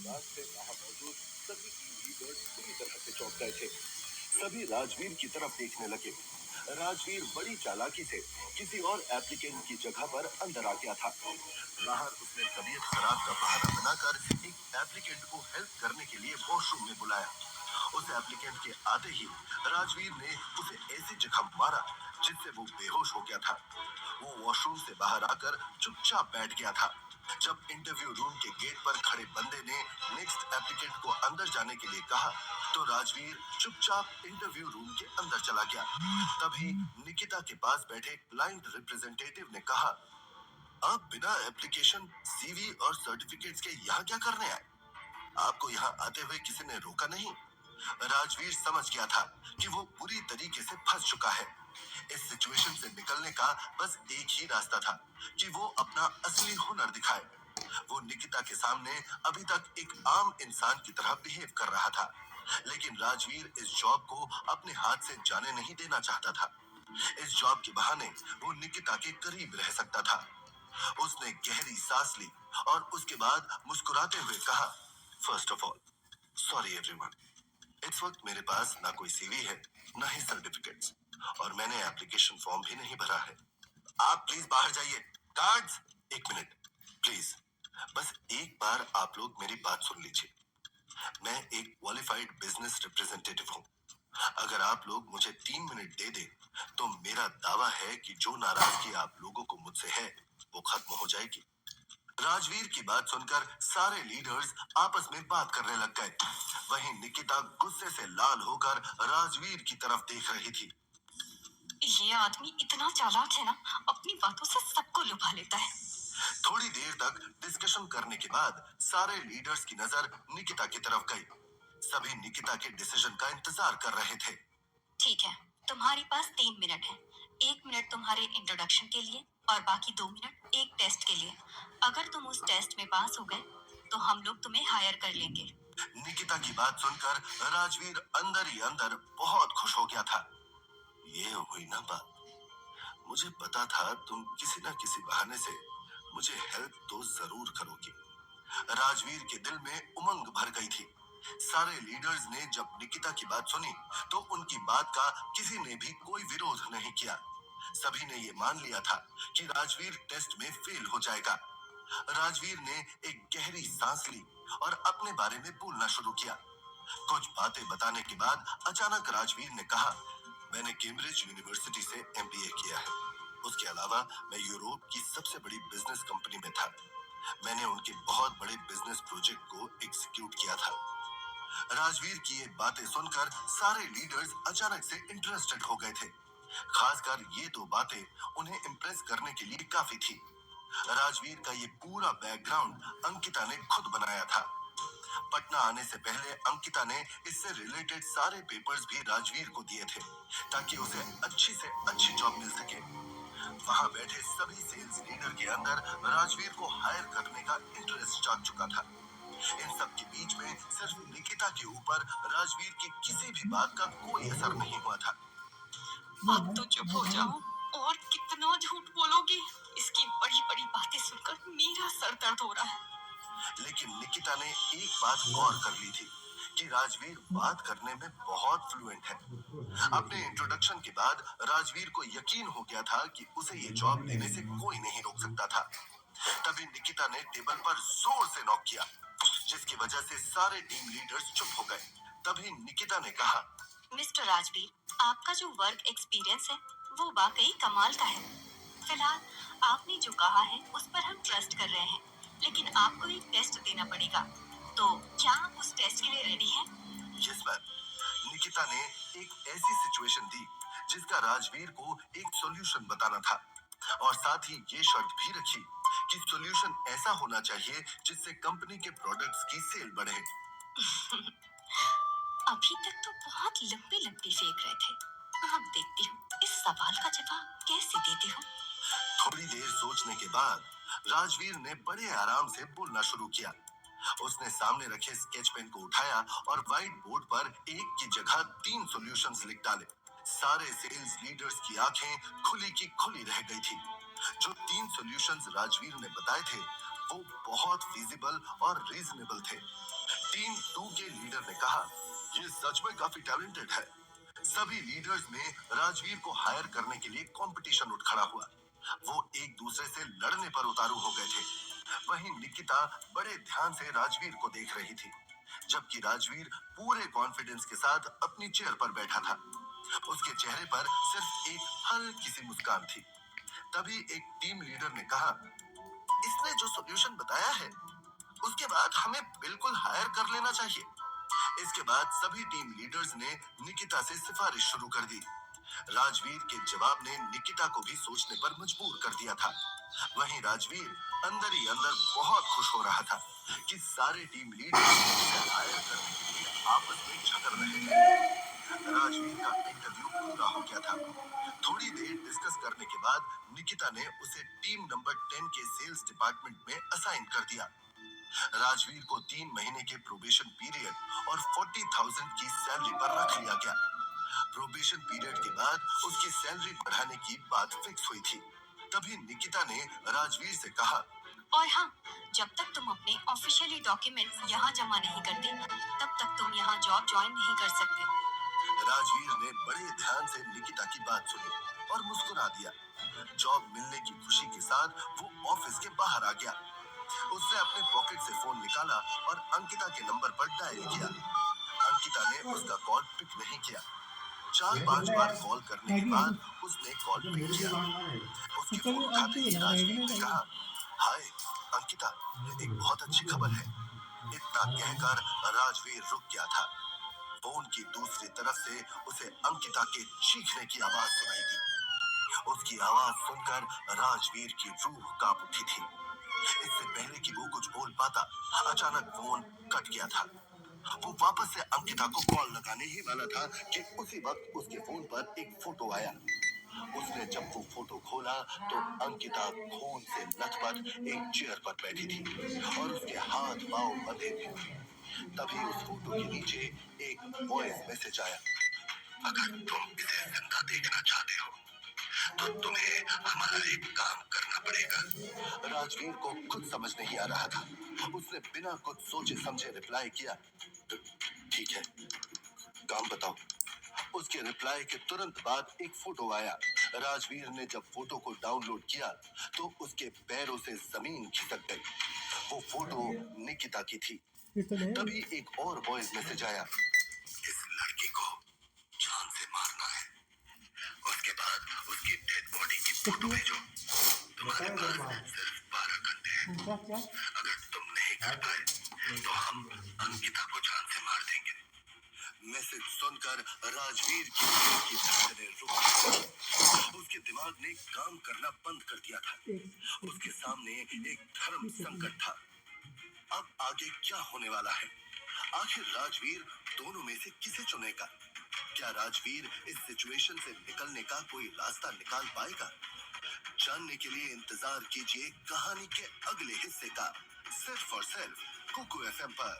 राज से वहां मौजूद सभी टीम लीडर्स पूरी तरह से चौंक गए थे। सभी राजवीर की तरफ देखने लगे। राजवीर बड़ी चालाकी से किसी और एप्लीकेंट की जगह पर अंदर आ गया था। बाहर उसने तबीयत खराब का बहाना बनाकर एक एप्लीकेंट को हेल्प करने के लिए वॉशरूम में बुलाया। उस एप्लीकेंट के आते ही राजवीर ने उसे ऐसी जगह मारा जिससे वो बेहोश हो गया था। वो वॉशरूम से बाहर आकर चुपचाप बैठ गया था। जब इंटरव्यू रूम के गेट पर खड़े बंदे ने नेक्स्ट एप्लीकेंट को अंदर जाने के लिए कहा, तो राजवीर चुपचाप इंटरव्यू रूम के अंदर चला गया। तभी निकिता के पास बैठे क्लाइंट रिप्रेजेंटेटिव ने कहा, आप बिना एप्लीकेशन, सीवी और सर्टिफिकेट्स के यहाँ क्या करने आए? आपको यहाँ आते हुए किसी ने रोका नहीं? राजवीर समझ गया था कि वो पूरी तरीके से फंस चुका है। इस सिचुएशन से निकलने का बस एक ही रास्ता था कि वो अपना असली हुनर दिखाए। वो निकिता के सामने अभी तक एक आम इंसान की तरह बिहेव कर रहा था, लेकिन राजवीर इस जॉब को अपने हाथ से जाने नहीं देना चाहता था। इस जॉब के बहाने वो निकिता के करीब रह सकता था। उसने गहरी सांस ली और उसके बाद मुस्कुराते हुए कहा, first of all sorry everyone, इस वक्त मेरे पास ना कोई सीवी है, ना ही सर्टिफिकेट्स, और मैंने एप्लीकेशन फॉर्म भी नहीं भरा है। आप प्लीज बाहर जाइए। गार्ड्स, एक मिनट प्लीज, बस एक बार आप लोग मेरी बात सुन लीजिए। मैं एक क्वालिफाइड बिजनेस रिप्रेजेंटेटिव हूँ। अगर आप लोग मुझे 3 मिनट दे दे, तो मेरा दावा है कि जो नाराजगी आप लोगों को मुझसे है, वो खत्म हो जाएगी। राजवीर की बात सुनकर सारे लीडर्स आपस में बात करने लग गए। वहीं निकिता गुस्से से लाल होकर राजवीर की तरफ देख रही थी। ये आदमी इतना चालाक है ना, अपनी बातों से सबको लुभा लेता है। थोड़ी देर तक डिस्कशन करने के बाद सारे लीडर्स की नजर निकिता की तरफ गई। सभी निकिता के डिसीजन का इंतजार कर रहे थे। ठीक है, तुम्हारे पास 3 मिनट है। 1 मिनट तुम्हारे इंट्रोडक्शन के लिए और बाकी 2 मिनट एक टेस्ट के लिए। अगर तुम उस टेस्ट में पास हो गए तो हम लोग तुम्हें हायर कर लेंगे। निकिता की बात सुनकर राजवीर अंदर ही अंदर बहुत खुश हो गया था। ये हुई ना बात। मुझे पता था तुम किसी न किसी बहाने से मुझे हेल्प तो जरूर करोगी। राजवीर के दिल में उमंग भर गई थी। सारे लीडर्स ने जब निकिता की बात सुनी, तो उनकी बात का किसी ने भी कोई विरोध नहीं किया। सभी ने ये मान लिया था कि राजवीर टेस्ट में फेल हो जाएगा। राजवीर ने एक गहरी सांस ली और अपने बारे में बोलना शुरू किया। कुछ बातें बताने के बाद अचानक राजवीर ने कहा, मैंने कैम्ब्रिज यूनिवर्सिटी से एमबीए किया है। उसके अलावा मैं यूरोप की सबसे बड़ी बिजनेस कंपनी में था। मैंने उनके बहुत बड़े बिजनेस प्रोजेक्ट को एग्जीक्यूट किया था। राजवीर की ये बातें सुनकर सारे लीडर्स अचानक से इंटरेस्टेड हो गए थे। खासकर ये दो बातें उन्हें इम्प्रेस करने के लिए काफी थी। राजवीर का ये पूरा बैकग्राउंड अंकिता ने खुद बनाया था। पटना आने से पहले अंकिता ने इससे रिलेटेड सारे पेपर्स भी राजवीर को दिए थे, ताकि उसे अच्छी से अच्छी जॉब मिल सके। वहां बैठे सभी सेल्स लीडर के अंदर राजवीर को हायर करने का इंटरेस्ट जाग चुका था। इन सब के बीच में सिर्फ निकिता के ऊपर राजवीर की किसी भी बात का कोई असर नहीं हुआ था। अब तो चुप हो जाओ, और कितना झूठ बोलोगी। इसकी बड़ी बड़ी बातें सुनकर मेरा सर दर्द हो रहा है। लेकिन निकिता ने एक बात गौर कर ली थी कि राजवीर बात करने में बहुत फ्लुएंट है। अपने इंट्रोडक्शन के बाद राजवीर को यकीन हो गया था कि उसे ये जॉब लेने से कोई नहीं रोक सकता था। तभी निकिता ने टेबल पर जोर से नॉक किया, जिसकी वजह से सारे टीम लीडर्स चुप हो गए। तभी निकिता ने कहा, मिस्टर राजवीर, आपका जो वर्क एक्सपीरियंस है वो वाकई कमाल का है। फिलहाल आपने जो कहा है उस पर हम ट्रस्ट कर रहे हैं, लेकिन आपको एक टेस्ट देना पड़ेगा। तो क्या आप उस टेस्ट के लिए रेडी हैं? Yes ma'am. निकिता ने एक ऐसी सिचुएशन दी जिसका राजवीर को एक सॉल्यूशन बताना था, और साथ ही ये शर्त भी रखी कि सॉल्यूशन ऐसा होना चाहिए जिससे कंपनी के प्रोडक्ट्स की सेल बढ़े। अभी तक तो बहुत लंबी लंबी फेंक रहे थे। अब देखती हूँ इस सवाल का जवाब कैसे देती हूँ। थोड़ी देर सोचने के बाद राजवीर ने बड़े आराम से बोलना शुरू किया। उसने सामने रखे स्केच पेन को उठाया और व्हाइट बोर्ड पर एक की जगह 3 सॉल्यूशंस लिख डाले। सारे सेल्स लीडर्स की आंखें खुली की खुली रह गई थी। जो 3 सॉल्यूशंस राजवीर ने बताए थे, वो बहुत फिजिबल और रीजनेबल थे। टीम 2 के लीडर ने कहा, ये सच में काफी टैलेंटेड है। सभी लीडर्स में राजवीर को हायर करने के लिए कंपटीशन उठ खड़ा हुआ। वो एक दूसरे से लड़ने पर उतारू हो गए थे। वहीं निकिता बड़े ध्यान से राजवीर को देख रही थी, जबकि राजवीर पूरे कॉन्फिडेंस के साथ अपनी चेयर पर बैठा था। उसके चेहरे पर सिर्फ एक हल्की सी मुस्कान थी। तभी एक टीम लीडर ने कहा, इसने जो सॉल्यूशन बताया है उसके बाद हमें बिल्कुल हायर कर लेना चाहिए। इसके बाद सभी टीम लीडर्स ने निकिता से सिफारिश शुरू कर दी। राजवीर के जवाब ने निकिता को भी सोचने पर मजबूर कर दिया था। वहीं राजवीर अंदर ही अंदर बहुत खुश हो रहा था कि सारे टीम लीडर्स उसे हायर करने के लिए आपस में झगड़ रहे थे। राजवीर का इंटरव्यू पूरा हो गया था। थोड़ी देर डिस्कस करने के बाद निकिता ने उसे टीम नंबर 10 के सेल्स डिपार्टमेंट में असाइन कर दिया। राजवीर को 3 महीने के प्रोबेशन पीरियड और 40,000 की सैलरी पर रख लिया गया। प्रोबेशन पीरियड के बाद उसकी सैलरी बढ़ाने की बात फिक्स हुई थी। तभी निकिता ने राजवीर से कहा, और हाँ, जब तक तुम अपने ऑफिशियली डॉक्यूमेंट्स यहाँ जमा नहीं करते, तब तक तुम यहाँ जॉब ज्वाइन नहीं कर सकते। राजवीर ने बड़े ध्यान से निकिता की बात सुनी और मुस्कुरा दिया। जॉब मिलने की खुशी के साथ वो ऑफिस के बाहर आ गया। उसने अपने पॉकेट से फोन निकाला और अंकिता के नंबर पर डायल किया। अंकिता ने उसका कॉल पिक नहीं किया। 4-5 बार कॉल करने के बाद उसने कॉल पिक किया। उसकी फोन उठाते ही राजवीर ने कहा, हाय अंकिता, एक बहुत अच्छी खबर है। इतना कहकर राजवीर रुक गया था। फोन की दूसरी तरफ से उसे अंकिता के चीखने की आवाज सुनाई दी। उसकी आवाज सुनकर राजवीर की रूह कांप उठी थी। इससे पहले कि वो कुछ बोल पाता, अचानक फोन कट गया था। वो वापस से अंकिता को कॉल लगाने ही वाला था कि उसी वक्त उसके फोन पर एक फोटो आया। उसने जब वो फोटो खोला तो अंकिता खून से लथपथ एक चेयर पर बैठी थी और उसके हाथ पांव बंधे थे। तभी उस फोटो के नीचे एक वॉइस मैसेज आया, अगर तुम इसे जिंदा देखना चाहते हो तो तुम्हें हमारा एक काम करना पड़ेगा। राजवीर को खुद समझ नहीं आ रहा था। उसने बिना कुछ सोचे समझे रिप्लाई किया, ठीक है, काम बताओ। उसके रिप्लाई के तुरंत बाद एक फोटो आया। राजवीर ने जब फोटो को डाउनलोड किया तो उसके पैरों से जमीन खिसक गई। वो फोटो निकिता की थी। तभी एक और वॉइस मैसेज आया, इस लड़की को जान से मारना है, उसके बाद उसकी डेड बॉडी की फोटो भेजो। तुम्हारे पास सिर्फ 12 घंटे हैं। अगर तुम नहीं कर पाए तो हम अंकिता को जान से मार देंगे। मैसेज सुनकर राजवीर की दिल की धड़कनें रुक गईं। उसके दिमाग ने काम करना बंद कर दिया था। उसके सामने एक धर्म संकट था। अब आगे क्या होने वाला है? आखिर राजवीर दोनों में से किसे चुनेगा? क्या राजवीर इस सिचुएशन से निकलने का कोई रास्ता निकाल पाएगा? जानने के लिए इंतजार कीजिए कहानी के अगले हिस्से का, सिर्फ और सिर्फ कुकू एफएम पर।